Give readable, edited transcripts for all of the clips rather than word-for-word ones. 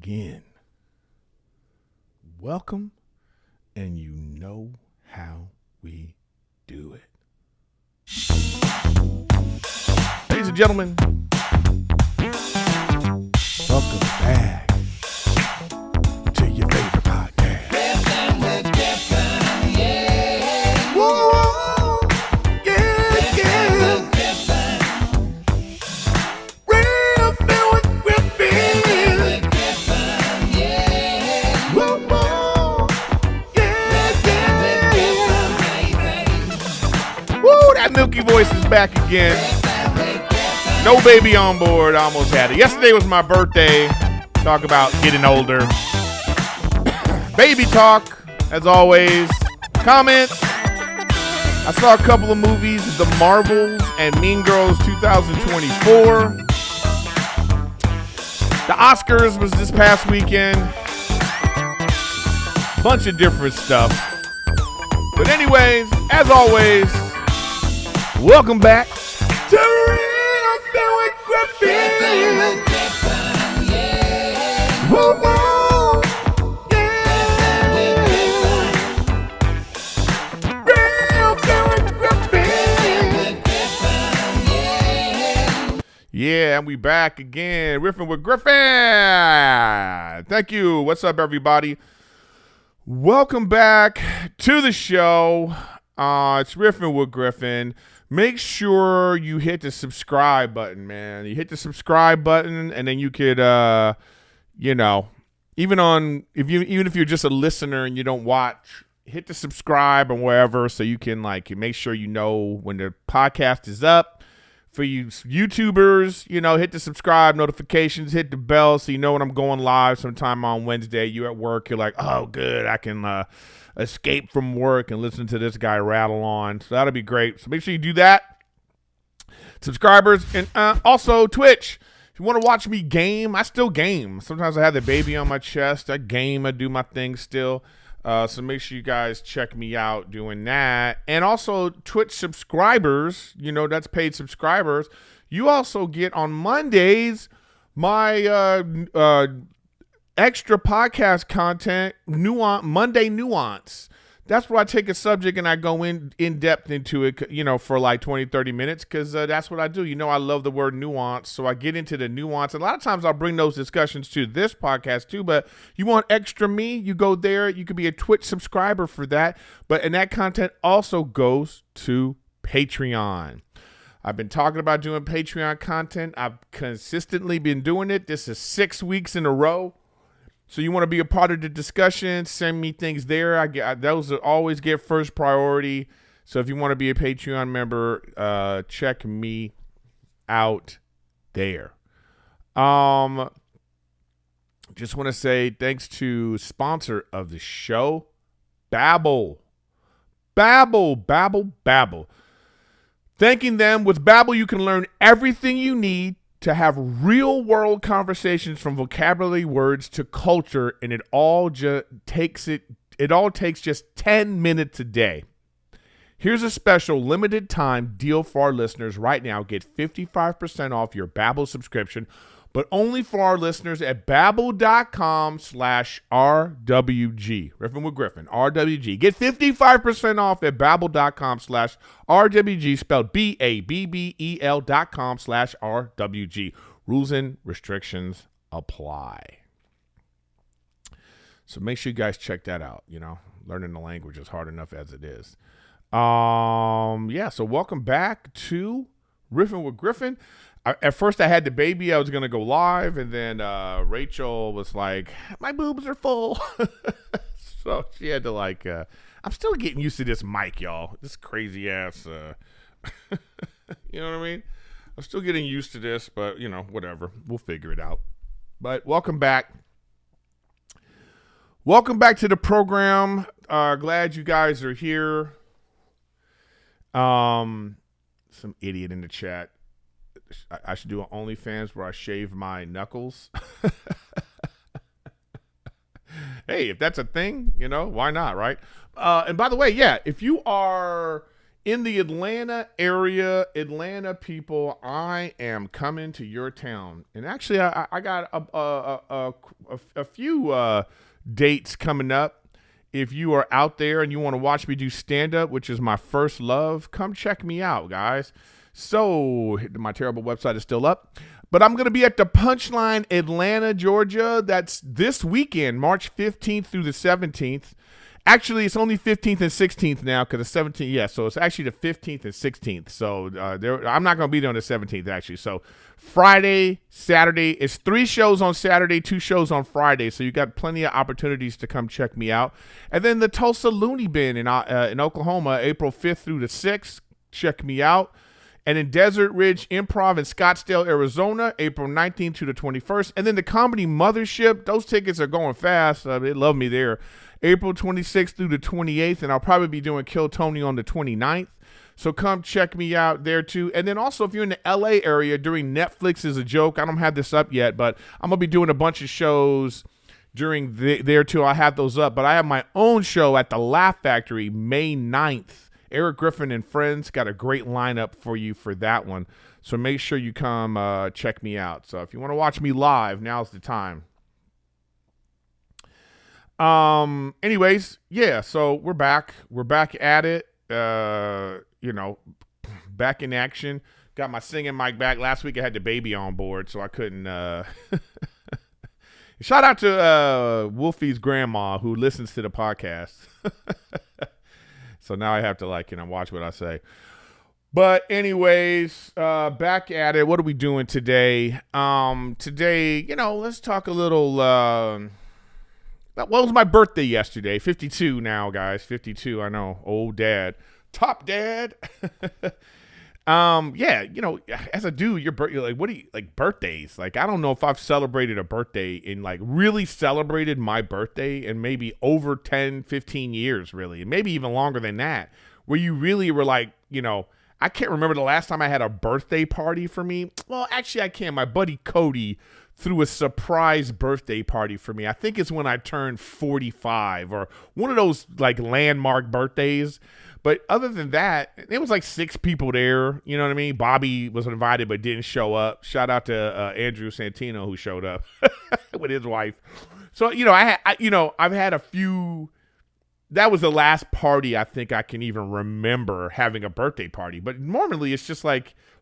again. Welcome, and you know how we do it. Ladies and gentlemen, welcome back to your favorite podcast. Riffin with Griffin, yeah. Whoa, yeah, yeah. Riffin with Griffin. With Griffin, yeah. Whoa, whoa, yeah, yeah. Woo, that milky voice is back again. No baby on board, almost had it. Yesterday was my birthday. Talk about getting older. Baby talk, as always. Comments. I saw a couple of movies, The Marvels and Mean Girls 2024. The Oscars was this past weekend. Bunch of different stuff. But anyways, as always, welcome back to Riffin with Griffin. With Griffin, yeah. Woo, woo, yeah. Riffin with Griffin. With Griffin, yeah. Yeah, and we back again. Riffin with Griffin. Thank you. What's up, everybody? Welcome back to the show. It's Riffin with Griffin. Make sure you hit the subscribe button, man. You hit the subscribe button, and then you could, even if you're just a listener and you don't watch, hit the subscribe or wherever so you can make sure you know when the podcast is up. For you YouTubers, hit the subscribe notifications, hit the bell so you know when I'm going live sometime on Wednesday. You at work, you're like, oh, good, I can escape from work and listen to this guy rattle on. So that'll be great. So make sure you do that. Subscribers, and also Twitch. If you want to watch me game, I still game. Sometimes I have the baby on my chest. I game, I do my thing still. So make sure you guys check me out doing that. And also Twitch subscribers, that's paid subscribers. You also get on Mondays my extra podcast content, Monday Nuance. That's where I take a subject and I go in depth into it, for like 20, 30 minutes because that's what I do. I love the word nuance, so I get into the nuance. And a lot of times I'll bring those discussions to this podcast too, but you want extra me, you go there. You could be a Twitch subscriber for that. And that content also goes to Patreon. I've been talking about doing Patreon content. I've consistently been doing it. This is 6 weeks in a row. So you want to be a part of the discussion, send me things there. Those always get first priority. So if you want to be a Patreon member, check me out there. Just want to say thanks to sponsor of the show, Babbel. Babbel. Thanking them. With Babbel, you can learn everything you need to have real-world conversations, from vocabulary words to culture, and it all takes just 10 minutes a day. Here's a special limited time deal for our listeners right now. Get 55% off your Babbel subscription, but only for our listeners at babbel.com/RWG. Riffin with Griffin, RWG. Get 55% off at babbel.com/RWG, spelled BABBEL.com/RWG. Rules and restrictions apply. So make sure you guys check that out. Learning the language is hard enough as it is. So welcome back to Riffin with Griffin. At first I had the baby. I was going to go live, and then Rachel was like, my boobs are full. So she had to I'm still getting used to this mic, y'all. This crazy ass, you know what I mean? I'm still getting used to this, but, whatever. We'll figure it out. But welcome back. Welcome back to the program. Glad you guys are here. Some idiot in the chat. I should do an OnlyFans where I shave my knuckles. Hey, if that's a thing, why not, right? And by the way, yeah, if you are in the Atlanta area, Atlanta people, I am coming to your town. And actually, I got a few dates coming up. If you are out there and you want to watch me do stand-up, which is my first love, come check me out, guys. So my terrible website is still up. But I'm going to be at the Punchline, Atlanta, Georgia. That's this weekend, March 15th through the 17th. Actually, it's only 15th and 16th now because the 17th, yeah, so it's actually the 15th and 16th. So I'm not going to be there on the 17th, actually. So Friday, Saturday, it's 3 shows on Saturday, 2 shows on Friday. So you got plenty of opportunities to come check me out. And then the Tulsa Looney Bin in Oklahoma, April 5th through the 6th. Check me out. And in Desert Ridge Improv in Scottsdale, Arizona, April 19th to the 21st. And then the Comedy Mothership, those tickets are going fast. They love me there. April 26th through the 28th, and I'll probably be doing Kill Tony on the 29th. So come check me out there too. And then also if you're in the LA area during Netflix is a Joke, I don't have this up yet, but I'm going to be doing a bunch of shows during there too. I have those up, but I have my own show at the Laugh Factory May 9th. Erik Griffin and friends got a great lineup for you for that one. So make sure you come check me out. So if you want to watch me live, now's the time. Anyways, yeah, so we're back at it, back in action. Got my singing mic back. Last week I had the baby on board, so I couldn't, shout out to, Wolfie's grandma who listens to the podcast. So now I have to watch what I say. But anyways, back at it. What are we doing today? Today, let's talk a little, well, it was my birthday yesterday. 52 now, guys. 52, I know. Old dad. Top dad. Yeah, as a dude, you're like, what do you, like, birthdays? Like, I don't know if I've celebrated a birthday in, really celebrated my birthday in maybe over 10, 15 years, really. Maybe even longer than that. Where you really were like, I can't remember the last time I had a birthday party for me. Well, actually, I can. My buddy Cody threw a surprise birthday party for me. I think it's when I turned 45 or one of those landmark birthdays. But other than that, it was 6 people there. You know what I mean? Bobby was invited but didn't show up. Shout out to Andrew Santino who showed up with his wife. So, I've had a few. That was the last party I think I can even remember having a birthday party. But normally it's just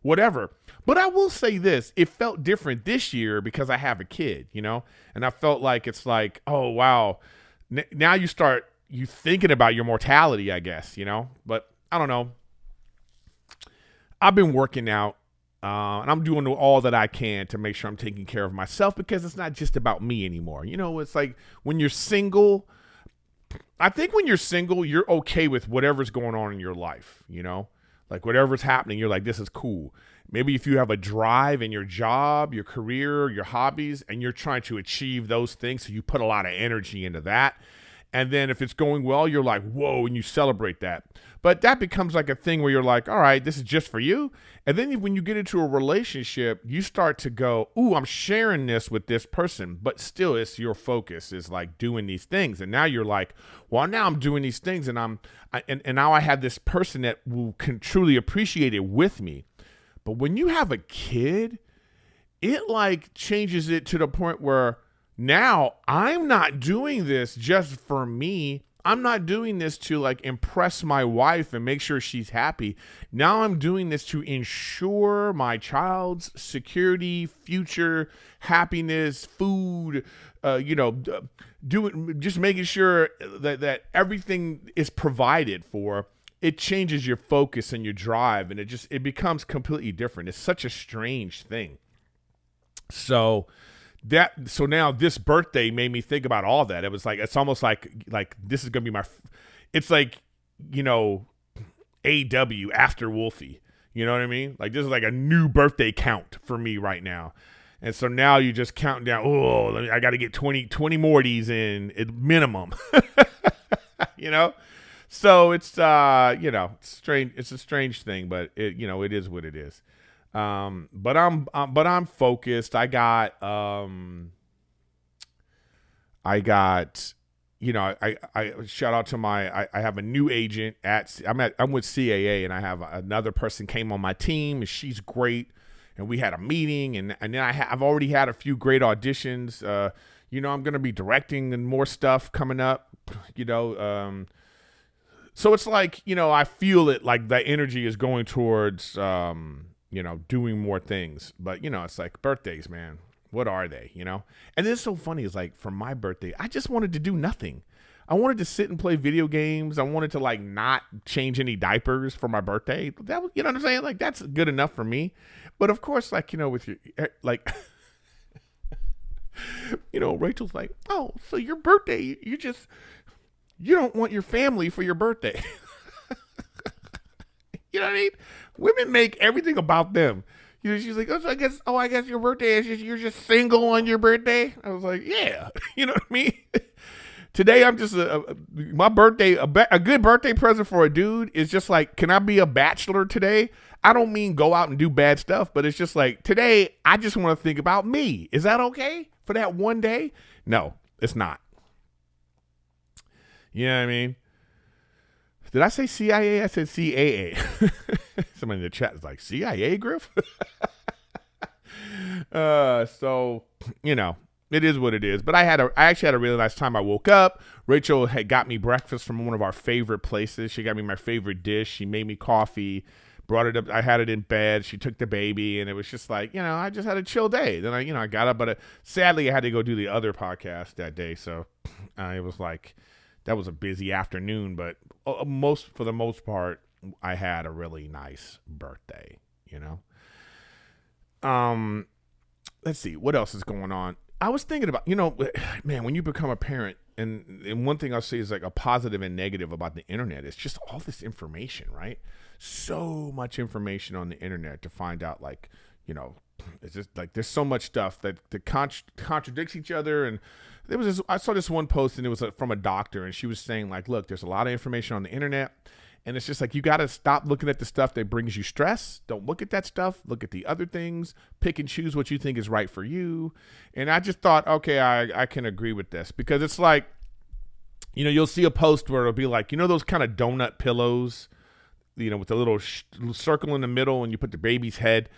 whatever. But I will say this, it felt different this year because I have a kid, and I felt oh, wow. Now you thinking about your mortality, I guess, but I don't know. I've been working out, and I'm doing all that I can to make sure I'm taking care of myself because it's not just about me anymore. It's when you're single, I think when you're single, you're okay with whatever's going on in your life, whatever's happening, you're like, this is cool. Maybe if you have a drive in your job, your career, your hobbies, and you're trying to achieve those things, so you put a lot of energy into that. And then if it's going well, you're like, whoa, and you celebrate that. But that becomes a thing where you're like, all right, this is just for you. And then when you get into a relationship, you start to go, ooh, I'm sharing this with this person. But still, it's your focus is doing these things. And now you're like, well, now I'm doing these things. And now I have this person that can truly appreciate it with me. But when you have a kid, it changes it to the point where now I'm not doing this just for me. I'm not doing this to impress my wife and make sure she's happy. Now I'm doing this to ensure my child's security, future, happiness, food, just making sure that everything is provided for. It changes your focus and your drive, and it becomes completely different. It's such a strange thing. So now this birthday made me think about all that. It was it's almost like this is gonna be it's AW after Wolfie. You know what I mean? This is a new birthday count for me right now. And so now you're just counting down. Oh, I got to get 20 more of these in at minimum. So it's it's strange. It's a strange thing, but it is what it is. But I'm focused. I got I shout out to I have a new agent I'm with CAA, and I have another person came on my team, and she's great. And we had a meeting, and then I've already had a few great auditions. I'm going to be directing and more stuff coming up, so it's like, I feel it, like the energy is going towards, doing more things. But, it's like birthdays, man. What are they, And it's so funny. It's like for my birthday, I just wanted to do nothing. I wanted to sit and play video games. I wanted to like not change any diapers for my birthday. That was, you know what I'm saying? Like that's good enough for me. But of course, like, with your, like, Rachel's like, oh, so your birthday, you don't want your family for your birthday. You know what I mean? Women make everything about them. She's like, oh, so I guess your birthday is you're just single on your birthday. I was like, yeah, you know what I mean? Today, I'm just my birthday, a good birthday present for a dude is just like, can I be a bachelor today? I don't mean go out and do bad stuff, but it's just like today, I just want to think about me. Is that okay for that one day? No, it's not. You know what I mean? Did I say CIA? I said CAA. Somebody in the chat is like, CIA, Griff? So, it is what it is. But I actually had a really nice time. I woke up. Rachel had got me breakfast from one of our favorite places. She got me my favorite dish. She made me coffee, brought it up. I had it in bed. She took the baby, and it was just like, I just had a chill day. Then I got up, but sadly I had to go do the other podcast that day. So it was like, that was a busy afternoon, but for the most part, I had a really nice birthday, Let's see, what else is going on? I was thinking about, man, when you become a parent, and one thing I'll say is like a positive and negative about the internet, it's just all this information, right? So much information on the internet to find out, like, it's just like there's so much stuff that contradicts each other. And there was I saw this one post, and it was from a doctor, and she was saying like, look, there's a lot of information on the internet, and it's just like you got to stop looking at the stuff that brings you stress. Don't look at that stuff. Look at the other things. Pick and choose what you think is right for you. And I just thought, okay, I can agree with this, because it's like, you'll see a post where it'll be like, those kind of donut pillows, with the little circle in the middle, and you put the baby's head.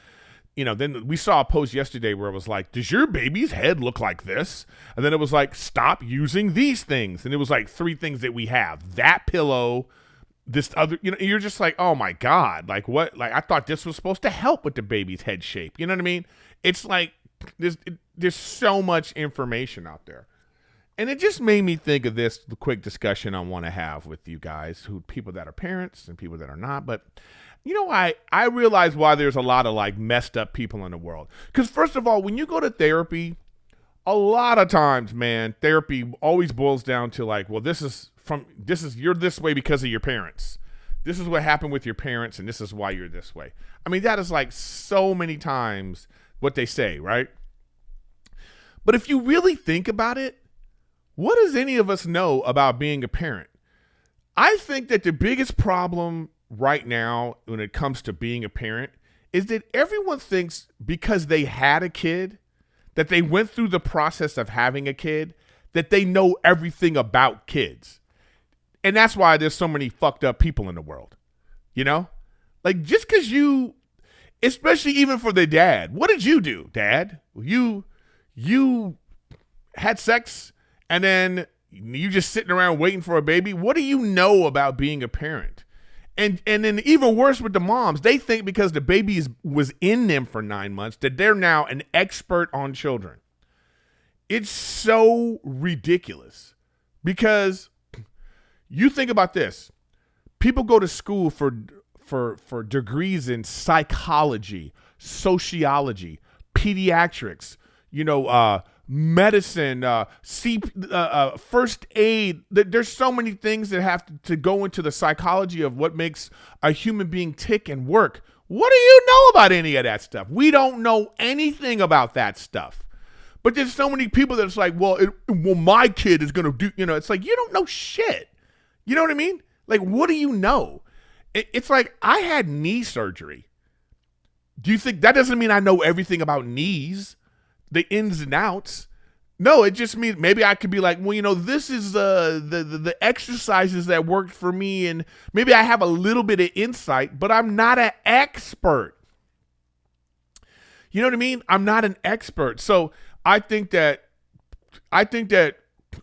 Then we saw a post yesterday where it was like, does your baby's head look like this? And then it was like, stop using these things. And it was like 3 things that we have. That pillow, this other, you're just like, oh my God. Like what? Like I thought this was supposed to help with the baby's head shape. You know what I mean? It's like, there's so much information out there. And it just made me think of this quick discussion I want to have with you guys, people that are parents and people that are not. But I realize why there's a lot of like messed up people in the world. Because first of all, when you go to therapy, a lot of times, man, therapy always boils down to like, well, you're this way because of your parents. This is what happened with your parents, and this is why you're this way. I mean, that is like so many times what they say, right? But if you really think about it, what does any of us know about being a parent? I think that the biggest problem right now when it comes to being a parent is that everyone thinks because they had a kid, that they went through the process of having a kid, that they know everything about kids. And that's why there's so many fucked up people in the world. Like just because especially even for the dad, what did you do, Dad? You had sex and then you just sitting around waiting for a baby. What do you know about being a parent? And then even worse with the moms, they think because the baby was in them for 9 months that they're now an expert on children. It's so ridiculous because you think about this. People go to school for degrees in psychology, sociology, pediatrics, medicine, first aid. There's so many things that have to go into the psychology of what makes a human being tick and work. What do you know about any of that stuff? We don't know anything about that stuff. But there's so many people that's like, well, my kid is going to do, it's like, you don't know shit. You know what I mean? Like, what do you know? It's like, I had knee surgery. Do you think that doesn't mean I know everything about knees? The ins and outs. No, it just means maybe I could be like, well, this is the exercises that worked for me, and maybe I have a little bit of insight, but I'm not an expert. You know what I mean? I'm not an expert. So I think that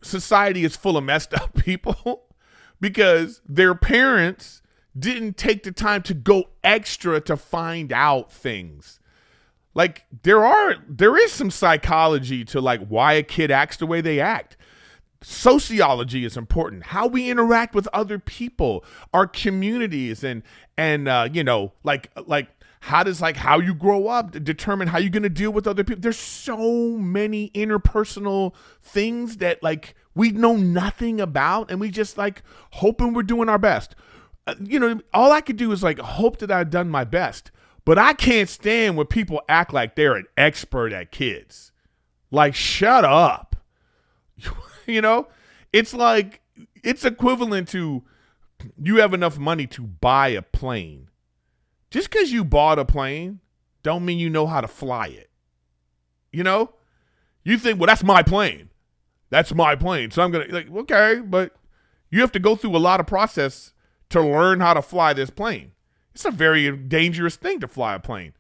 society is full of messed up people because their parents didn't take the time to go extra to find out things. Like there is some psychology to like why a kid acts the way they act. Sociology is important. How we interact with other people, our communities, and like how you grow up determine how you're gonna deal with other people. There's so many interpersonal things that like we know nothing about, and we just like hoping we're doing our best. All I could do is like hope that I've done my best. But I can't stand when people act like they're an expert at kids. Like, shut up. It's like, it's equivalent to you have enough money to buy a plane. Just because you bought a plane don't mean you know how to fly it. You think, well, that's my plane. That's my plane. So I'm going to, like, okay, but you have to go through a lot of process to learn how to fly this plane. It's a very dangerous thing to fly a plane.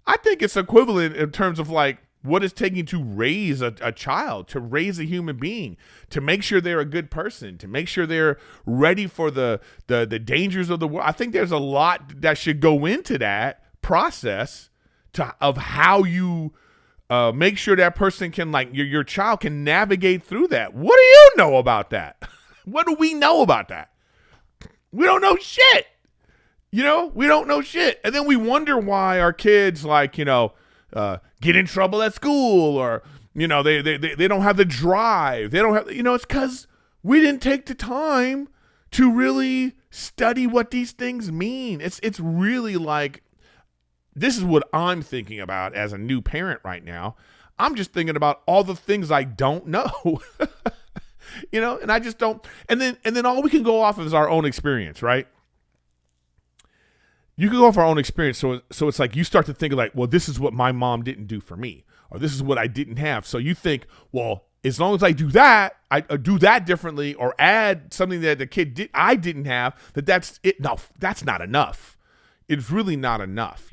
I think it's equivalent in terms of like what it's taking to raise a child, to raise a human being, to make sure they're a good person, to make sure they're ready for the dangers of the world. I think there's a lot that should go into that process of how you make sure that person can, like, your child can navigate through that. What do you know about that? What do we know about that? We don't know shit. We don't know shit. And then we wonder why our kids, like, get in trouble at school, or, they don't have the drive. They don't have, it's because we didn't take the time to really study what these things mean. It's really like, this is what I'm thinking about as a new parent right now. I'm just thinking about all the things I don't know, and I just don't. And then all we can go off of is our own experience, right? You can go off our own experience. So it's like you start to think like, well, this is what my mom didn't do for me, or this is what I didn't have. So you think, well, as long as I do that, I do that differently, or add something that the kid I didn't have, that's it. No, that's not enough. It's really not enough,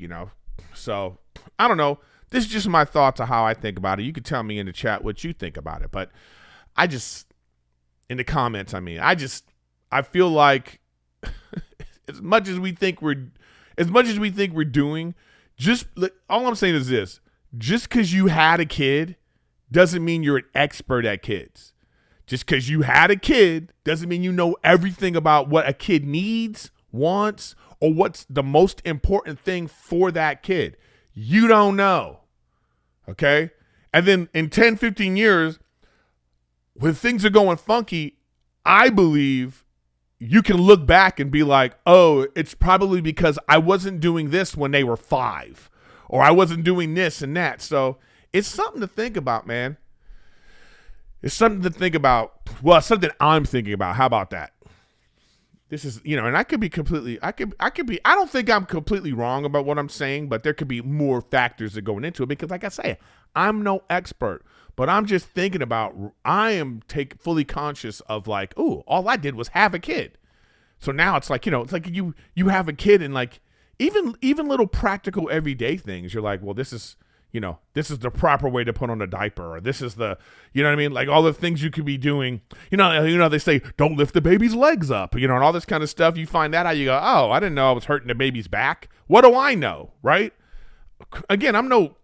So I don't know. This is just my thoughts of how I think about it. You can tell me in the chat what you think about it, but in the comments, I feel like as much as we think we're doing, all I'm saying is this: just because you had a kid doesn't mean you're an expert at kids. Just because you had a kid doesn't mean you know everything about what a kid needs, wants, or what's the most important thing for that kid. You don't know. Okay? And then in 10, 15 years, when things are going funky, I believe you can look back and be like, oh, it's probably because I wasn't doing this when they were 5, or I wasn't doing this and that. So it's something to think about, man. It's something to think about. Well, it's something I'm thinking about. How about that? This is, and I could be completely, I don't think I'm completely wrong about what I'm saying, but there could be more factors that going into it because, like I say, I'm no expert. But I'm just thinking about, I am fully conscious of like, oh, all I did was have a kid. So now it's like, it's like you have a kid, and like even little practical everyday things. You're like, well, this is the proper way to put on a diaper, or this is the, you know what I mean? Like all the things you could be doing, they say, don't lift the baby's legs up, and all this kind of stuff. You find that out, you go, oh, I didn't know I was hurting the baby's back. What do I know? Right. Again, I'm no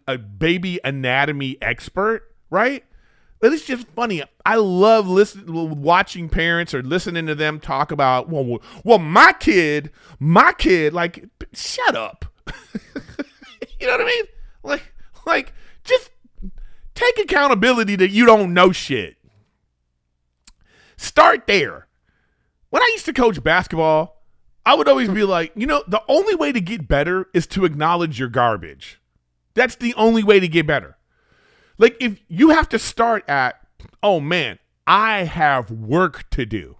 a baby anatomy expert, right? But it's just funny. I love watching parents or listening to them talk about, well, my kid, like, shut up. You know what I mean? Like, just take accountability that you don't know shit. Start there. When I used to coach basketball, I would always be like, the only way to get better is to acknowledge your garbage. That's the only way to get better. Like, if you have to start at, oh man, I have work to do.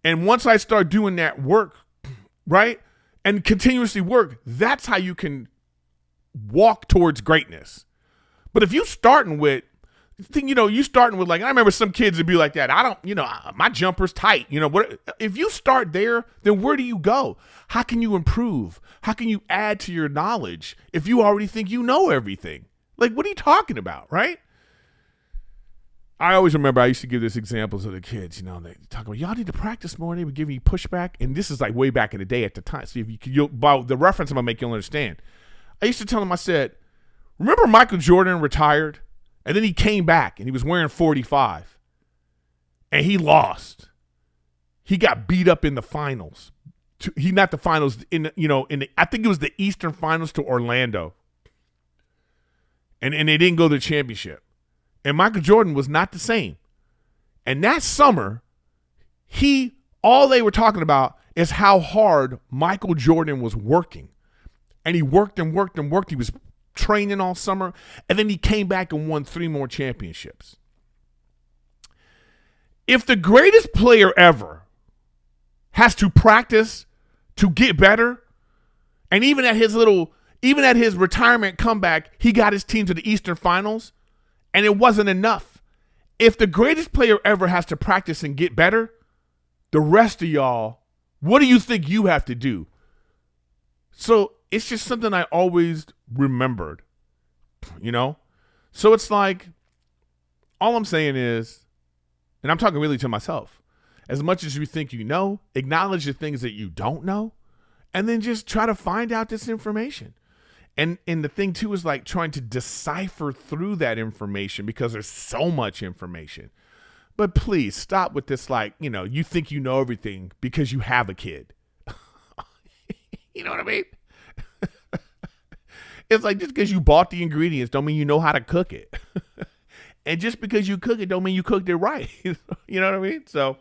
And once I start doing that work, right, and continuously work, that's how you can walk towards greatness. But if you starting with, Thing, you starting with like, I remember some kids would be like that. I don't, my jumper's tight. What if you start there, then where do you go? How can you improve? How can you add to your knowledge if you already think you know everything? Like, what are you talking about, right? I always remember I used to give this examples of the kids, they talk about, y'all need to practice more. They would give you pushback. And this is like way back in the day at the time. So if by the reference I'm going to make, you'll understand. I used to tell them, I said, remember Michael Jordan retired? And then he came back and he was wearing 45 and he lost. He got beat up in the finals. Not the finals, I think it was the Eastern Finals to Orlando. And they didn't go to the championship. And Michael Jordan was not the same. And that summer, all they were talking about is how hard Michael Jordan was working. And he worked and worked and worked. He was training all summer. And then he came back and won 3 more championships. If the greatest player ever has to practice to get better, and even at his retirement comeback, he got his team to the Eastern Finals, and it wasn't enough. If the greatest player ever has to practice and get better, the rest of y'all, what do you think you have to do? So it's just something I always remembered, So it's like, all I'm saying is, and I'm talking really to myself, as much as you think you know, acknowledge the things that you don't know, and then just try to find out this information. And the thing, too, is like trying to decipher through that information because there's so much information. But please stop with this, like, you think you know everything because you have a kid. You know what I mean? It's like just because you bought the ingredients don't mean you know how to cook it. And just because you cook it don't mean you cooked it right. You know what I mean? So,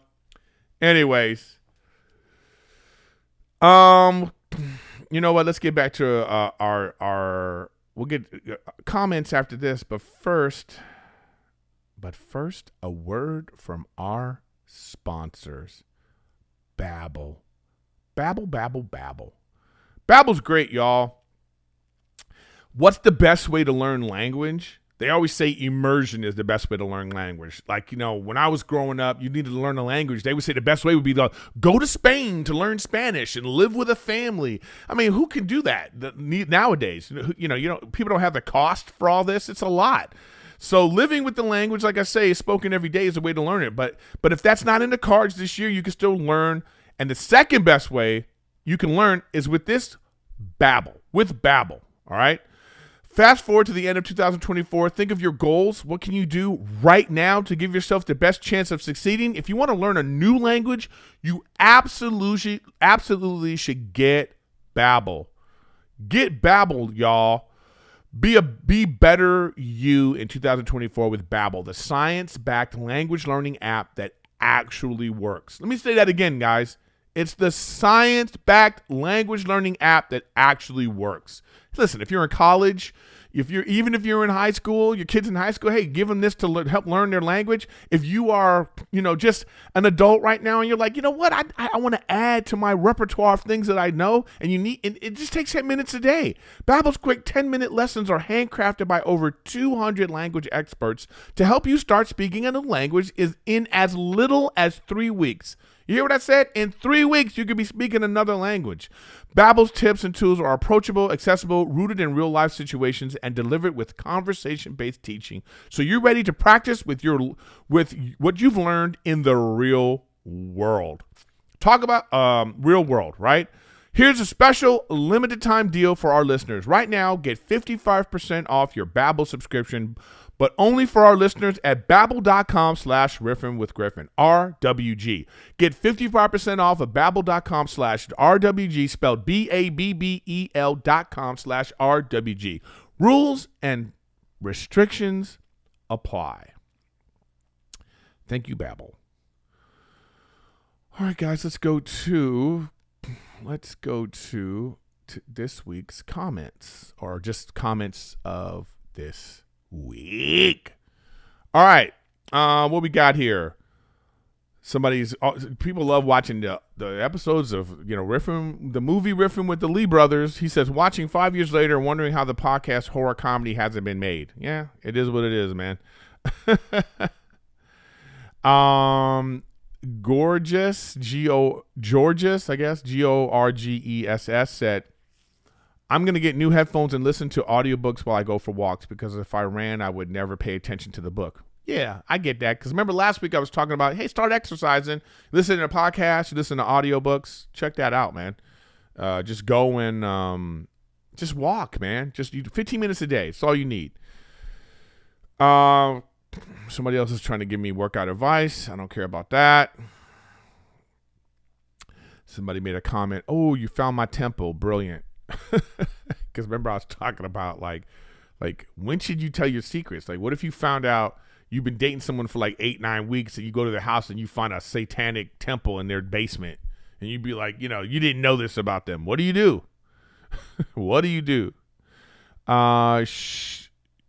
anyways. You know what? Let's get back to we'll get comments after this, but first, a word from our sponsors, Babbel. Babbel. Babbel's great, y'all. What's the best way to learn language? They always say immersion is the best way to learn language. Like, when I was growing up, you needed to learn a language. They would say the best way would be to go to Spain to learn Spanish and live with a family. I mean, who can do that nowadays? People don't have the cost for all this. It's a lot. So living with the language, like I say, is spoken every day is a way to learn it. But if that's not in the cards this year, you can still learn. And the second best way you can learn is with this Babbel. With Babbel, all right? Fast forward to the end of 2024. Think of your goals. What can you do right now to give yourself the best chance of succeeding? If you want to learn a new language, you absolutely should get Babbel. Get Babbel, y'all. Be better you in 2024 with Babbel, the science-backed language learning app that actually works. Let me say that again, guys. It's the science-backed language learning app that actually works. Listen, if you're in college, even if you're in high school, your kids in high school, hey, give them this to help learn their language. If you are, just an adult right now and you're like, you know what, I want to add to my repertoire of things that I know, and it just takes 10 minutes a day. Babbel's quick 10-minute lessons are handcrafted by over 200 language experts to help you start speaking a new language in as little as 3 weeks. You hear what I said? In 3 weeks, you could be speaking another language. Babbel's tips and tools are approachable, accessible, rooted in real-life situations, and delivered with conversation-based teaching. So you're ready to practice with what you've learned in the real world. Talk about real world, right? Here's a special limited-time deal for our listeners. Right now, get 55% off your Babbel subscription, but only for our listeners at babbel.com/Riffin with Griffin, RWG. Get 55% off of babbel.com/RWG, spelled BABBEL.com/RWG. Rules and restrictions apply. Thank you, Babbel. All right, guys, let's go to this week's comments, or just comments of this week. All right, what we got here? People love watching the episodes of Riffin, the movie Riffin with the Lee brothers. He says, watching 5 years later, wondering how the podcast horror comedy hasn't been made. Yeah, it is what it is, man. Gorgeous, Georges, I guess, Gorgess said, I'm going to get new headphones and listen to audiobooks while I go for walks because if I ran, I would never pay attention to the book. Yeah, I get that. Because remember last week I was talking about, hey, start exercising, listen to podcasts, listen to audiobooks. Check that out, man. Just go and just walk, man. Just 15 minutes a day. It's all you need. Somebody else is trying to give me workout advice. I don't care about that. Somebody made a comment. Oh, you found my temple. Brilliant. Because remember I was talking about like when should you tell your secrets? Like what if you found out you've been dating someone for like 8-9 weeks and you go to their house and you find a satanic temple in their basement and you'd be like, you didn't know this about them. What do you do? What do you do?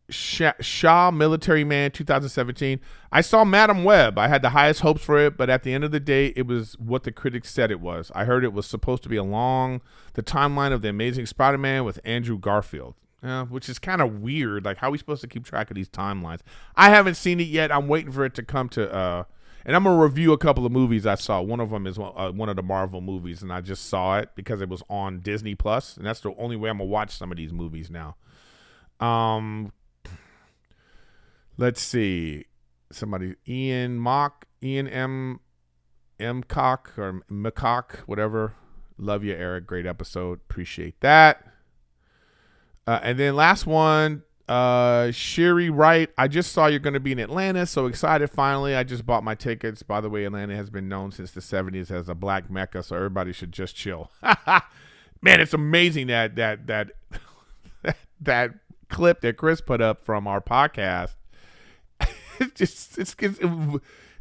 Shaw Military Man 2017. I saw Madam Web. I had the highest hopes for it, but at the end of the day, it was what the critics said it was. I heard it was supposed to be along the timeline of The Amazing Spider-Man with Andrew Garfield, which is kind of weird. Like, how are we supposed to keep track of these timelines? I haven't seen it yet. I'm waiting for it to come to, and I'm going to review a couple of movies I saw. One of them is one of the Marvel movies, and I just saw it because it was on Disney Plus, and that's the only way I'm going to watch some of these movies now. Let's see. Somebody, Ian M. Cock or McCock, whatever. Love you, Eric. Great episode. Appreciate that. And then last one, Sherry Wright. I just saw you're going to be in Atlanta. So excited finally. I just bought my tickets. By the way, Atlanta has been known since the 70s as a black mecca, so everybody should just chill. Man, it's amazing that that clip that Chris put up from our podcast. It's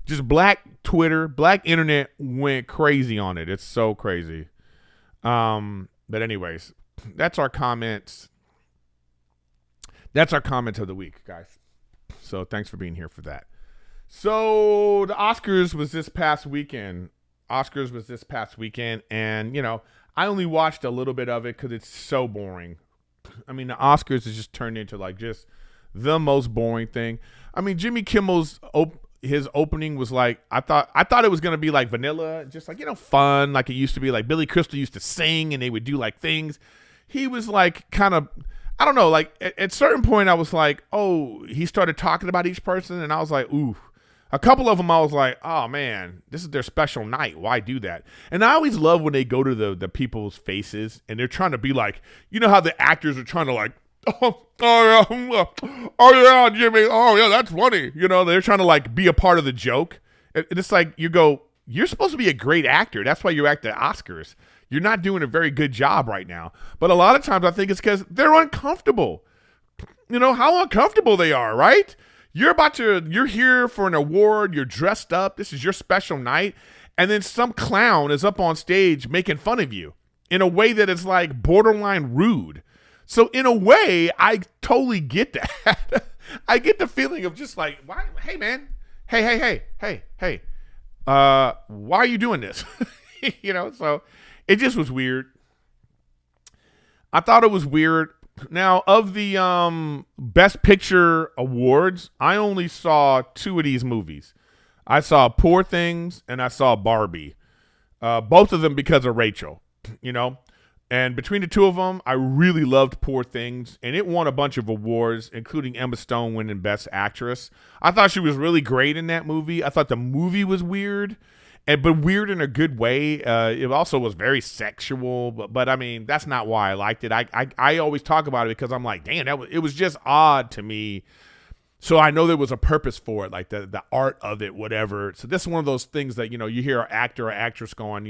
just black Twitter, black internet went crazy on it. It's so crazy. But anyways, that's our comments. That's our comment of the week, guys. So thanks for being here for that. So the Oscars was this past weekend. And I only watched a little bit of it because it's so boring. I mean, the Oscars has just turned into like just the most boring thing. I mean, Jimmy Kimmel's his opening was like, I thought it was gonna be like vanilla, just like fun, like it used to be. Like Billy Crystal used to sing and they would do like things. He was like kind of, I don't know, like at certain point I was like, oh, he started talking about each person and I was like, ooh. A couple of them I was like, oh man, this is their special night. Why do that? And I always love when they go to the people's faces and they're trying to be like, how the actors are trying to like, oh yeah, Jimmy, oh yeah, that's funny. They're trying to like be a part of the joke. And it's like you're supposed to be a great actor. That's why you're at the Oscars. You're not doing a very good job right now. But a lot of times I think it's because they're uncomfortable. How uncomfortable they are, right? You're here for an award. You're dressed up. This is your special night. And then some clown is up on stage making fun of you in a way that is like borderline rude. So in a way, I totally get that. I get the feeling of just like, why? Hey, man. Hey. Why are you doing this? So it just was weird. I thought it was weird. Now, of the Best Picture awards, I only saw 2 of these movies. I saw Poor Things and I saw Barbie. Both of them because of Rachel, And between the two of them, I really loved Poor Things, and it won a bunch of awards, including Emma Stone winning Best Actress. I thought she was really great in that movie. I thought the movie was weird, but weird in a good way. It also was very sexual, but I mean, that's not why I liked it. I always talk about it because I'm like, damn, it was just odd to me. So I know there was a purpose for it, like the art of it, whatever. So this is one of those things that, you hear an actor or actress going,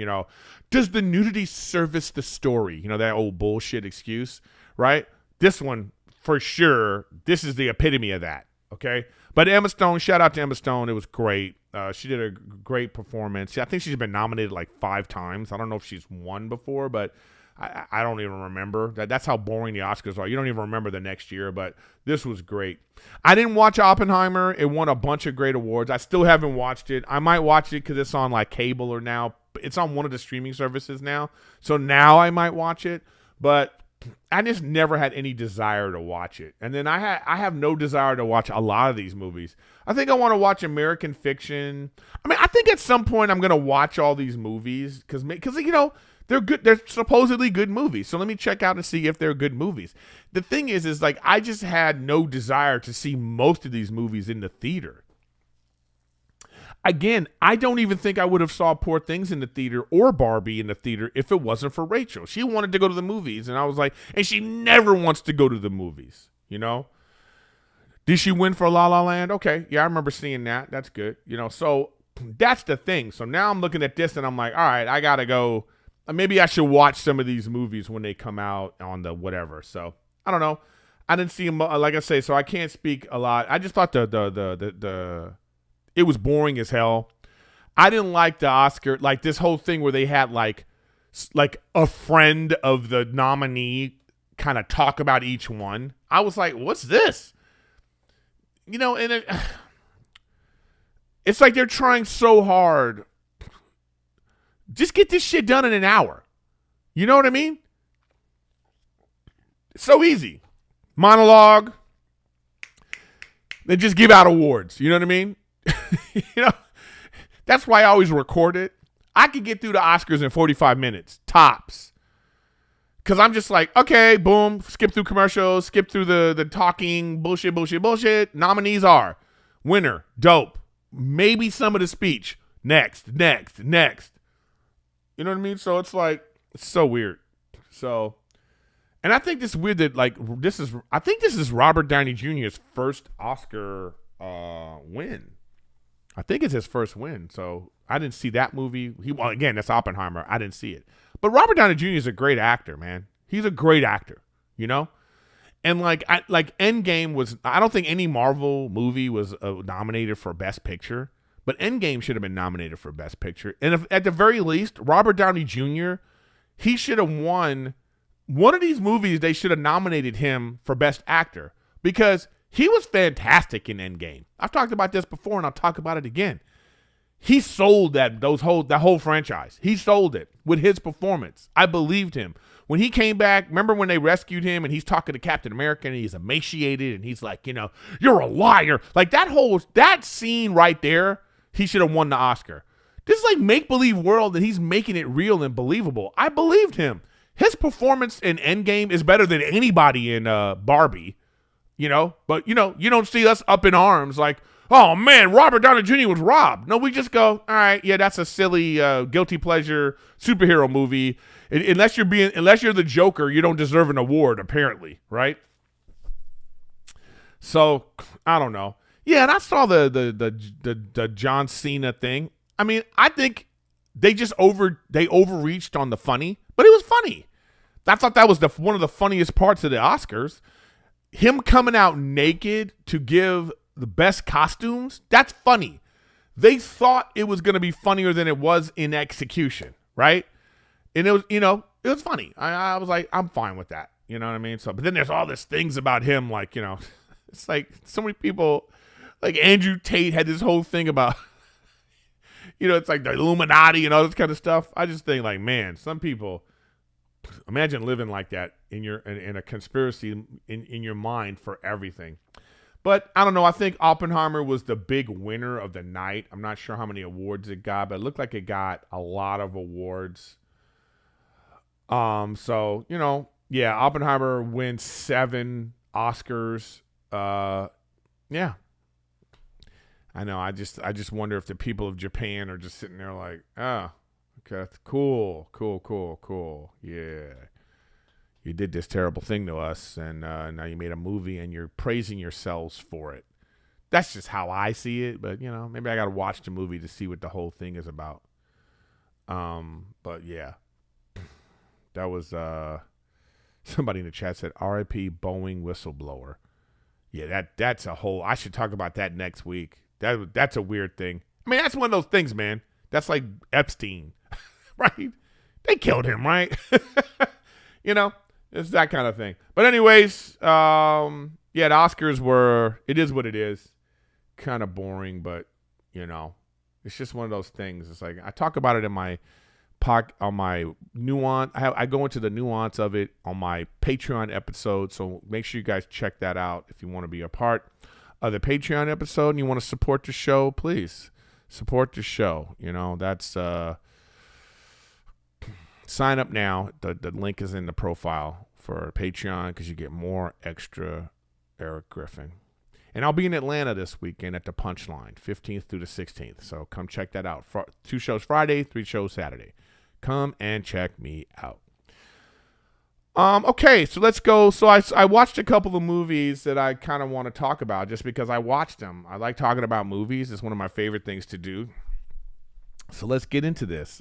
does the nudity service the story? That old bullshit excuse, right? This one, for sure, this is the epitome of that, okay? But Emma Stone, shout out to Emma Stone. It was great. She did a great performance. I think she's been nominated like 5 times. I don't know if she's won before, but I don't even remember. That's how boring the Oscars are. You don't even remember the next year, but this was great. I didn't watch Oppenheimer. It won a bunch of great awards. I still haven't watched it. I might watch it because it's on like cable or now. It's on one of the streaming services now. So now I might watch it. But I just never had any desire to watch it. And then I have no desire to watch a lot of these movies. I think I want to watch American Fiction. I mean, I think at some point I'm going to watch all these movies because you know, they're good. They're supposedly good movies. So let me check out and see if they're good movies. The thing is like I just had no desire to see most of these movies in the theater. Again, I don't even think I would have saw Poor Things in the theater or Barbie in the theater if it wasn't for Rachel. She wanted to go to the movies, and I was like, and she never wants to go to the movies, you know? Did she win for La La Land? Okay, yeah, I remember seeing that. That's good, you know? So that's the thing. So now I'm looking at this, and I'm like, all right, I got to go. Maybe I should watch some of these movies when they come out on the whatever. So I don't know. I didn't see them, like I say, so I can't speak a lot. I just thought it was boring as hell. I didn't like the Oscar, like this whole thing where they had like a friend of the nominee kind of talk about each one. I was like, what's this? You know, and it's like they're trying so hard. Just get this shit done in an hour. You know what I mean? It's so easy. Monologue. Then just give out awards. You know what I mean? You know, that's why I always record it. I could get through the Oscars in 45 minutes, tops. Because I'm just like, okay, boom, skip through commercials, skip through the talking, bullshit. Nominees are winner, dope. Maybe some of the speech. Next. You know what I mean? So it's like, it's so weird. So, and I think it's weird that like, I think this is Robert Downey Jr.'s first Oscar win. I think it's his first win. So I didn't see that movie. Well, again, that's Oppenheimer. I didn't see it. But Robert Downey Jr. is a great actor, man. He's a great actor, you know? And like Endgame was, I don't think any Marvel movie was nominated for Best Picture, but Endgame should have been nominated for Best Picture. And if, at the very least, Robert Downey Jr., he should have won one of these movies. They should have nominated him for Best Actor because he was fantastic in Endgame. I've talked about this before, and I'll talk about it again. He sold that whole franchise. He sold it with his performance. I believed him. When he came back, remember when they rescued him and he's talking to Captain America and he's emaciated and he's like, you know, you're a liar. Like that scene right there, he should have won the Oscar. This is like make-believe world and he's making it real and believable. I believed him. His performance in Endgame is better than anybody in Barbie. You know, but you know, you don't see us up in arms like, oh man, Robert Downey Jr. was robbed. No, we just go, all right, yeah, that's a silly guilty pleasure superhero movie. Unless you're the Joker, you don't deserve an award, apparently, right? So I don't know. Yeah, and I saw the John Cena thing. I mean, I think they overreached on the funny, but it was funny. I thought that was one of the funniest parts of the Oscars. Him coming out naked to give the best costumes, that's funny. They thought it was going to be funnier than it was in execution, right? And it was, you know, it was funny. I was like, I'm fine with that. You know what I mean? So, but then there's all these things about him, like, you know, it's like so many people, like Andrew Tate had this whole thing about, you know, it's like the Illuminati and all this kind of stuff. I just think like, man, some people, imagine living like that in a conspiracy in your mind for everything. But I don't know. I think Oppenheimer was the big winner of the night. I'm not sure how many awards it got, but it looked like it got a lot of awards. So, you know, yeah, Oppenheimer wins 7 Oscars. Yeah. I know. I just wonder if the people of Japan are just sitting there like, oh, okay, cool. Yeah. You did this terrible thing to us, and now you made a movie, and you're praising yourselves for it. That's just how I see it, but, you know, maybe I got to watch the movie to see what the whole thing is about. But, yeah. That was, somebody in the chat said, R.I.P. Boeing whistleblower. Yeah, that's a whole, I should talk about that next week. That's a weird thing. I mean, that's one of those things, man. That's like Epstein, right? They killed him, right? You know? It's that kind of thing. But anyways, yeah, the Oscars it is what it is. Kind of boring, but, you know, it's just one of those things. It's like, I talk about it in my nuance. I go into the nuance of it on my Patreon episode. So make sure you guys check that out if you want to be a part of the Patreon episode and you want to support the show. Please support the show. That's sign up now. The link is in the profile for Patreon because you get more extra Erik Griffin. And I'll be in Atlanta this weekend at the Punchline, 15th through the 16th. So come check that out. 2 shows Friday, 3 shows Saturday. Come and check me out. Okay, so let's go. So I watched a couple of movies that I kind of want to talk about just because I watched them. I like talking about movies. It's one of my favorite things to do. So let's get into this.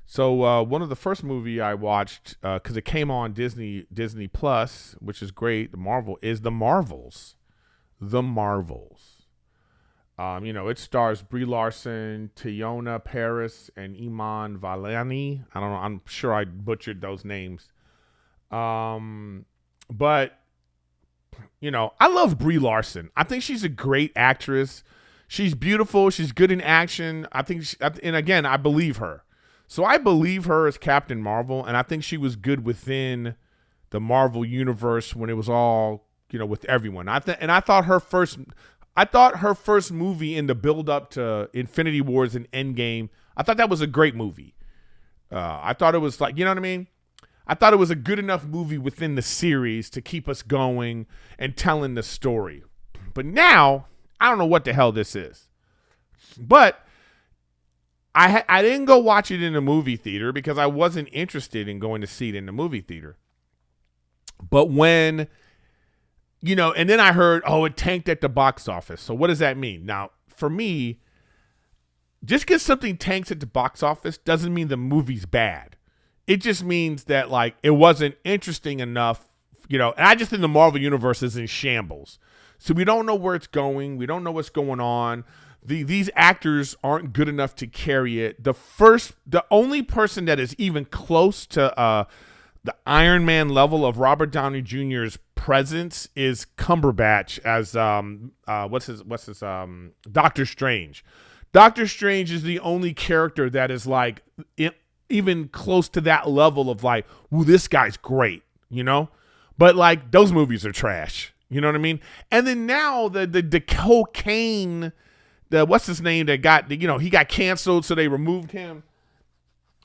So one of the first movie I watched, because it came on Disney Plus, which is great, The Marvels. The Marvels. It stars Brie Larson, Teyonah Parris, and Iman Vellani. I don't know. I'm sure I butchered those names. But I love Brie Larson. I think she's a great actress. She's beautiful. She's good in action. And again, I believe her. So I believe her as Captain Marvel, and I think she was good within the Marvel universe when it was all, with everyone. I thought her first movie in the build up to Infinity Wars and Endgame, I thought that was a great movie. I thought it was like, you know what I mean? I thought it was a good enough movie within the series to keep us going and telling the story. But now, I don't know what the hell this is. But I didn't go watch it in the movie theater because I wasn't interested in going to see it in the movie theater. But when, and then I heard, it tanked at the box office. So what does that mean? Now, for me, just because something tanks at the box office doesn't mean the movie's bad. It just means that, it wasn't interesting enough, and I just think the Marvel Universe is in shambles. So we don't know where it's going. We don't know what's going on. These actors aren't good enough to carry it. The only person that is even close to the Iron Man level of Robert Downey Jr.'s presence is Cumberbatch as Doctor Strange. Doctor Strange is the only character that is even close to that level of this guy's great, But those movies are trash. You know what I mean? And then now the cocaine. What's his name that got, he got canceled, so they removed him.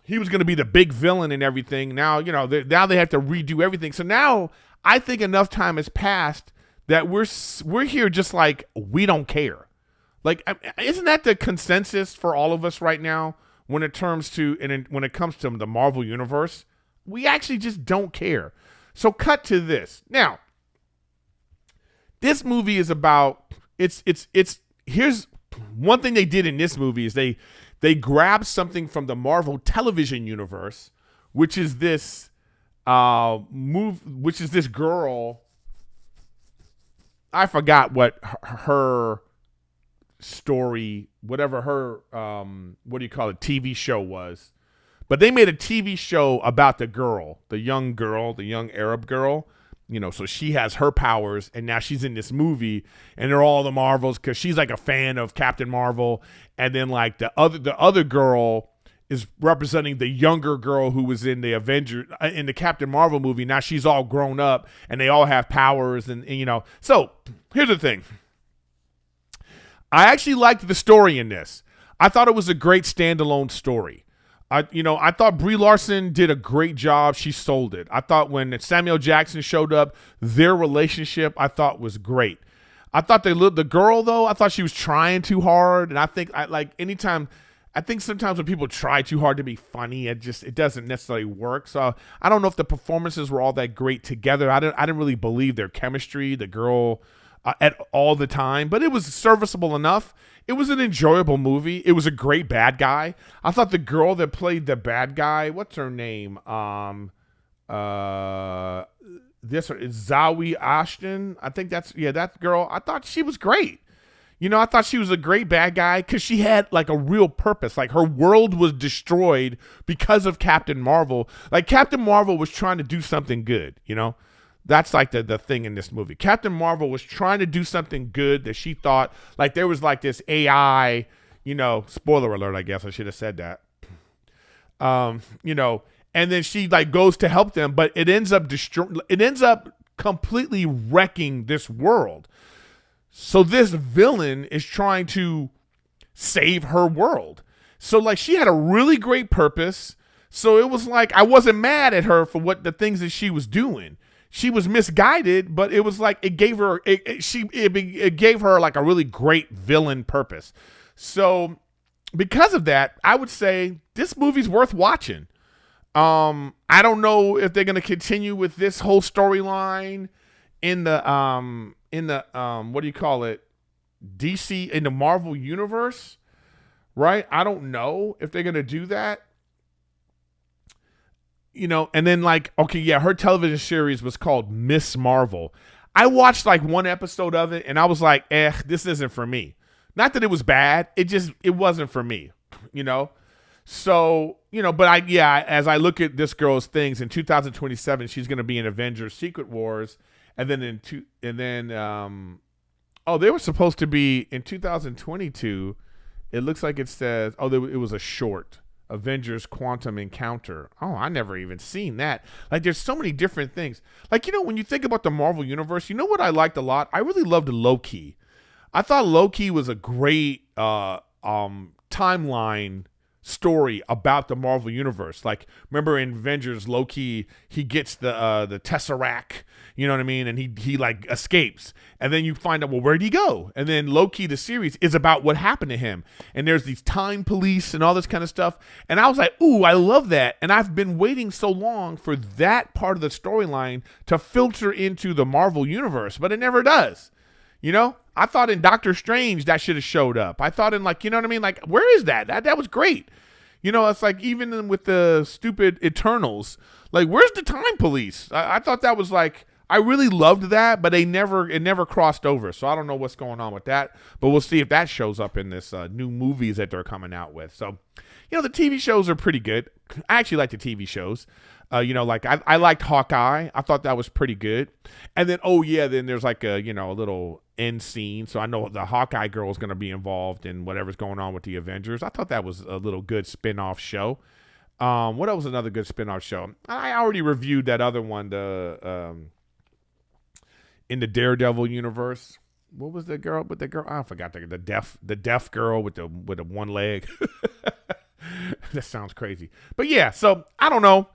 He was going to be the big villain and everything. Now, now they have to redo everything. So now I think enough time has passed that we're here just we don't care. Isn't that the consensus for all of us right now when it comes to the Marvel Universe? We actually just don't care. So cut to this. Now, this movie is about, here's one thing they did in this movie is they grabbed something from the Marvel television universe, which is this girl. I forgot what her story, whatever her TV show was, but they made a TV show about the young Arab girl. So she has her powers, and now she's in this movie, and they're all the Marvels because she's a fan of Captain Marvel, and then the other girl is representing the younger girl who was in the Captain Marvel movie. Now she's all grown up, and they all have powers, and So here's the thing. I actually liked the story in this. I thought it was a great standalone story. I thought Brie Larson did a great job. She sold it. I thought when Samuel Jackson showed up, their relationship I thought was great. I thought the girl though, I thought she was trying too hard, and I think sometimes when people try too hard to be funny, it doesn't necessarily work. So I don't know if the performances were all that great together. I didn't really believe their chemistry, the girl, at all the time, but it was serviceable enough. It was an enjoyable movie. It was a great bad guy. I thought the girl that played the bad guy, what's her name? This is Zawe Ashton. I think that girl. I thought she was great. I thought she was a great bad guy because she had a real purpose. Her world was destroyed because of Captain Marvel. Captain Marvel was trying to do something good, That's the thing in this movie. Captain Marvel was trying to do something good that she thought there was this AI, spoiler alert, I guess I should have said that. You know, and then she like goes to help them, but it ends up completely wrecking this world. So this villain is trying to save her world. So like she had a really great purpose. So it was like I wasn't mad at her for what the things that she was doing. She was misguided, but it was like it gave her it gave her like a really great villain purpose. So because of that, I would say this movie's worth watching. I don't know if they're gonna continue with this whole storyline in the what do you call it? DC in the Marvel universe, right? I don't know if they're gonna do that. You know, and then like, okay, yeah, her television series was called Miss Marvel. I watched like one episode of it and I was like, this isn't for me. Not that it was bad. It wasn't for me, you know? So, you know, but as I look at this girl's things in 2027, she's going to be in Avengers Secret Wars. And then they were supposed to be in 2022. It looks like it says, it was a short. Avengers Quantum Encounter. Oh, I never even seen that. Like, there's so many different things. Like, you know, when you think about the Marvel Universe, you know what I liked a lot? I really loved Loki. I thought Loki was a great timeline story about the Marvel Universe. Like, remember in Avengers, Loki, he gets the Tesseract, you know what I mean? And he like escapes. And then you find out, well, where'd he go? And then Loki, the series, is about what happened to him. And there's these time police and all this kind of stuff. And I was like, ooh, I love that. And I've been waiting so long for that part of the storyline to filter into the Marvel Universe, but it never does. You know, I thought in Doctor Strange that should have showed up. I thought in like, you know what I mean? Like, where is that? That was great. You know, it's like even with the stupid Eternals, like, where's the time police? I thought that was like, I really loved that, but it never crossed over. So I don't know what's going on with that, but we'll see if that shows up in this new movies that they're coming out with. So, you know, the TV shows are pretty good. I actually like the TV shows. You know, like I liked Hawkeye. I thought that was pretty good. And then, then there's like a little end scene. So I know the Hawkeye girl is going to be involved in whatever's going on with the Avengers. I thought that was a little good spin-off show. What else was another good spin-off show? I already reviewed that other one, in the Daredevil universe. What was the girl? I forgot the deaf girl with the one leg. That sounds crazy. But yeah, so I don't know.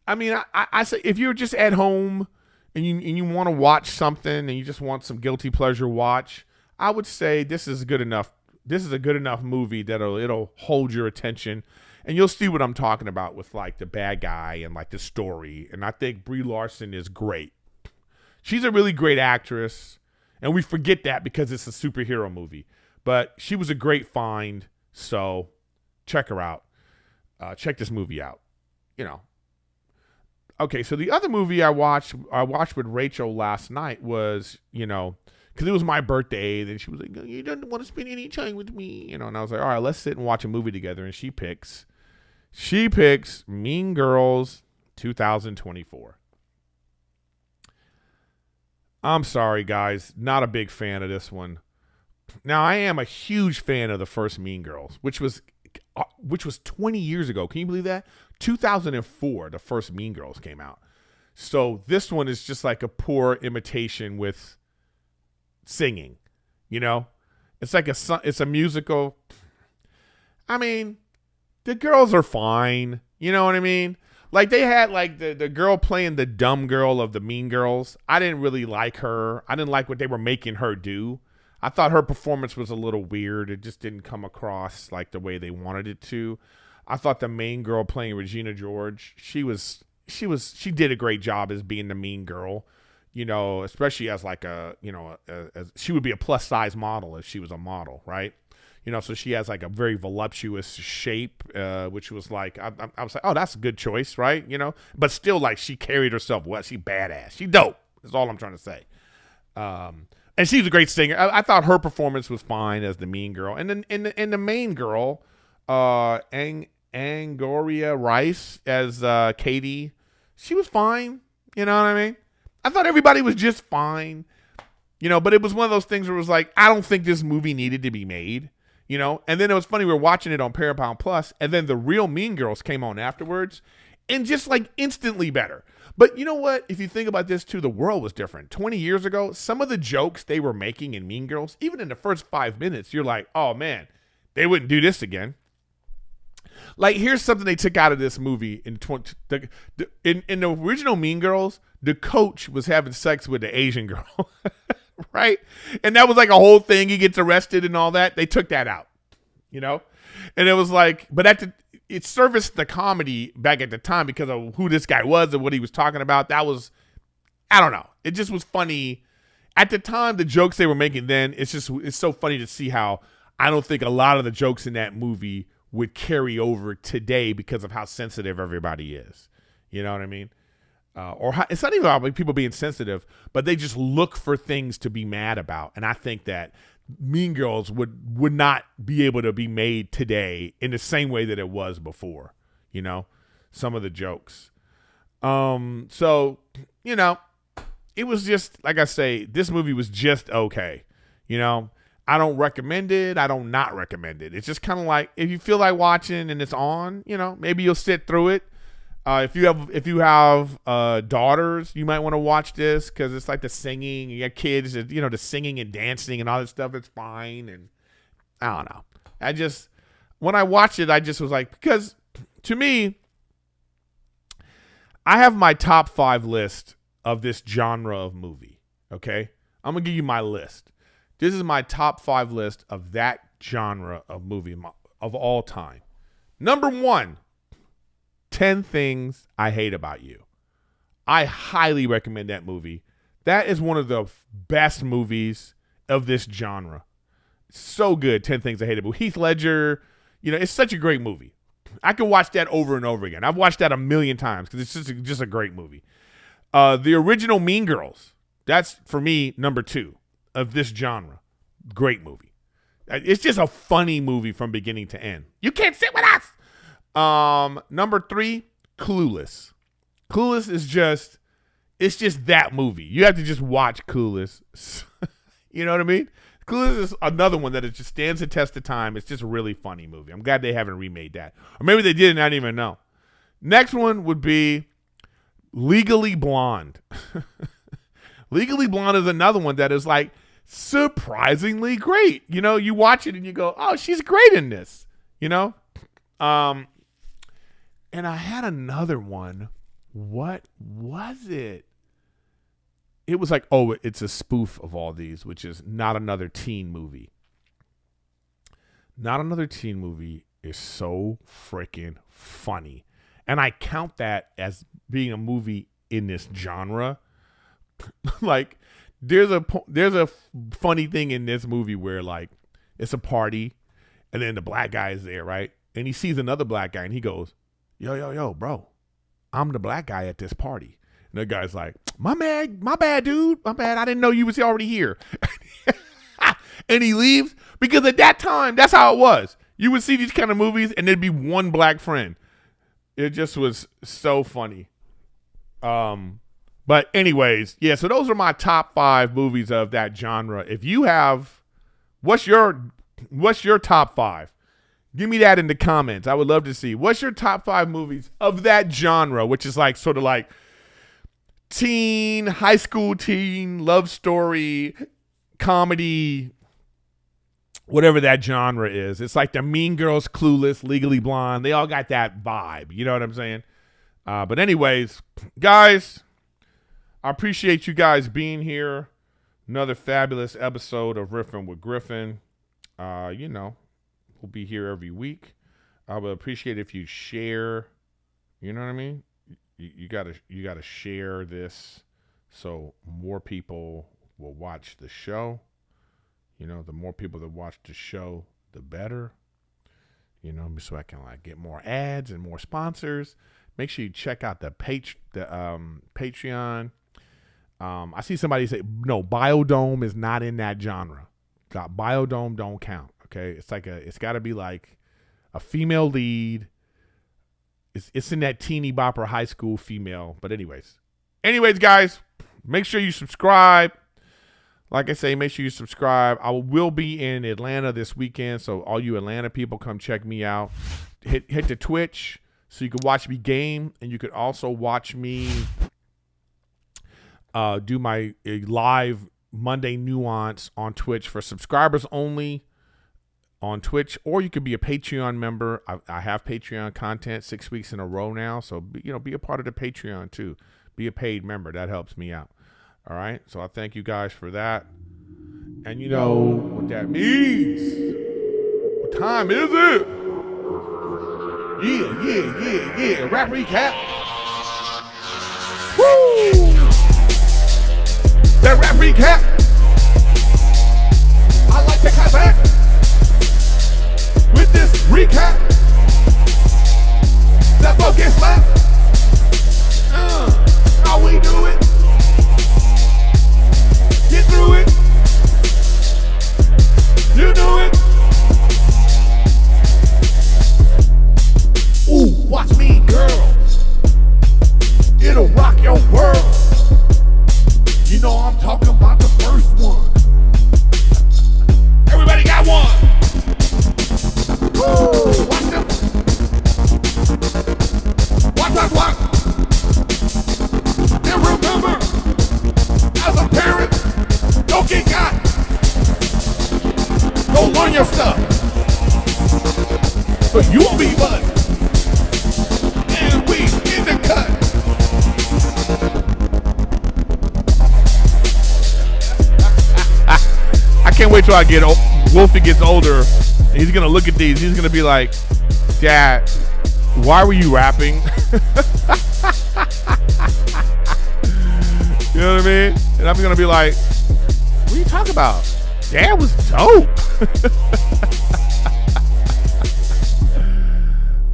I mean, I say if you're just at home and you want to watch something and you just want some guilty pleasure watch, I would say this is good enough. This is a good enough movie that it'll hold your attention, and you'll see what I'm talking about with like the bad guy and like the story. And I think Brie Larson is great. She's a really great actress, and we forget that because it's a superhero movie. But she was a great find, so check her out. Check this movie out. You know. Okay, so the other movie I watched with Rachel last night was, you know, because it was my birthday. Then she was like, "You don't want to spend any time with me," you know. And I was like, "All right, let's sit and watch a movie together." And she picks Mean Girls 2024. I'm sorry, guys. Not a big fan of this one. Now, I am a huge fan of the first Mean Girls, which was 20 years ago. Can you believe that? 2004, the first Mean Girls came out. So this one is just like a poor imitation with singing, you know? It's like it's a musical. I mean, the girls are fine. You know what I mean? Like, they had, like, the girl playing the dumb girl of the Mean Girls. I didn't really like her. I didn't like what they were making her do. I thought her performance was a little weird. It just didn't come across, like, the way they wanted it to. I thought the main girl playing Regina George, she did a great job as being the mean girl. You know, especially as, like, as she would be a plus-size model if she was a model, right? You know, so she has like a very voluptuous shape, which was like, I was like, oh, that's a good choice, right? You know, but still, like, she carried herself well. She badass. She dope. That's all I'm trying to say. And she's a great singer. I thought her performance was fine as the mean girl. And then in the main girl, Angoria Rice as Katie, she was fine. You know what I mean? I thought everybody was just fine. You know, but it was one of those things where it was like, I don't think this movie needed to be made. you know? And then it was funny, we were watching it on Paramount Plus, and then the real Mean Girls came on afterwards, and just like instantly better. But you know what? If you think about this too, the world was different. 20 years ago, some of the jokes they were making in Mean Girls, even in the first 5 minutes, you're like, oh man, they wouldn't do this again. Like, here's something they took out of this movie in in the original Mean Girls. The coach was having sex with the Asian girl, right? And that was like a whole thing. He gets arrested and all that. They took that out, you know? And it was like, but it serviced the comedy back at the time because of who this guy was and what he was talking about. That was, I don't know. It just was funny. At the time, the jokes they were making then, it's so funny to see how I don't think a lot of the jokes in that movie would carry over today because of how sensitive everybody is. You know what I mean? It's not even about people being sensitive, but they just look for things to be mad about. And I think that Mean Girls would not be able to be made today in the same way that it was before, you know, some of the jokes. So, you know, it was just, like I say, this movie was just okay. You know, I don't recommend it. I don't not recommend it. It's just kind of like, if you feel like watching and it's on, you know, maybe you'll sit through it. If you have daughters, you might want to watch this because it's like the singing. You have kids, you know, the singing and dancing and all that stuff. It's fine, and I don't know. When I watched it, I just was like, because to me, I have my top 5 list of this genre of movie. Okay, I'm gonna give you my list. This is my top 5 list of that genre of movie of all time. Number 1. 10 Things I Hate About You. I highly recommend that movie. That is one of the best movies of this genre. So good, 10 Things I Hate About You. Heath Ledger, you know, it's such a great movie. I could watch that over and over again. I've watched that a million times because it's just a great movie. The original Mean Girls, that's, for me, number 2 of this genre. Great movie. It's just a funny movie from beginning to end. You can't sit with us. Number 3, Clueless. Clueless is it's just that movie. You have to just watch Clueless. You know what I mean? Clueless is another one that it just stands the test of time. It's just a really funny movie. I'm glad they haven't remade that. Or maybe they did and I didn't even know. Next one would be Legally Blonde. Legally Blonde is another one that is like surprisingly great. You know, you watch it and you go, oh, she's great in this, you know? And I had another one. What was it? It was like, oh, it's a spoof of all these, which is Not Another Teen Movie. Not Another Teen Movie is so freaking funny. And I count that as being a movie in this genre. Like, there's a funny thing in this movie where, like, it's a party, and then the black guy is there, right? And he sees another black guy, and he goes, yo, bro, I'm the black guy at this party. And the guy's like, my bad, dude. My bad. I didn't know you was already here. And he leaves because at that time, that's how it was. You would see these kind of movies, and there'd be one black friend. It just was so funny. But anyways, yeah, so those are my top 5 movies of that genre. If you have, what's your top 5? Give me that in the comments. I would love to see. What's your top 5 movies of that genre, which is like sort of like teen, high school teen, love story, comedy, whatever that genre is. It's like the Mean Girls, Clueless, Legally Blonde. They all got that vibe. You know what I'm saying? But anyways, guys, I appreciate you guys being here. Another fabulous episode of Riffin with Griffin. You know, we'll be here every week. I would appreciate if you share. You know what I mean? You gotta share this so more people will watch the show. You know, the more people that watch the show, the better. You know, so I can like get more ads and more sponsors. Make sure you check out the Patreon. I see somebody say, no, Biodome is not in that genre. Biodome don't count. Okay, it's got to be like a female lead. It's in that teeny bopper high school female. But anyways, guys, make sure you subscribe, Like I say, make sure you subscribe. I will be in Atlanta this weekend, so all you Atlanta people, come check me out. Hit the Twitch so you can watch me game, and you could also watch me do my live Monday Nuance on Twitch for subscribers only on Twitch, or you could be a Patreon member. I have Patreon content 6 weeks in a row now, so be a part of the Patreon too. Be a paid member. That helps me out. All right, so I thank you guys for that. And you know what that means. What time is it? Yeah. Rap recap. Woo! That rap recap. I like to come back with this recap. That focus slap. How we do it. Get through it. You do it. Ooh, watch me, girls. It'll rock your world. You know I'm talking about the first one. Everybody got one. Woo! Watch them. Watch. And remember, as a parent, don't get got. Go learn your stuff. So you won't be buzzed. And we in the cut. I can't wait till Wolfie gets older. And he's gonna look at these. He's gonna be like, Dad, why were you rapping? You know what I mean? And I'm gonna be like, what are you talking about? Dad was dope.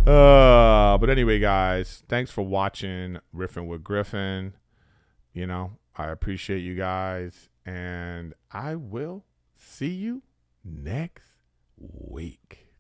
But anyway, guys, thanks for watching Riffin with Griffin. You know, I appreciate you guys, and I will see you next week.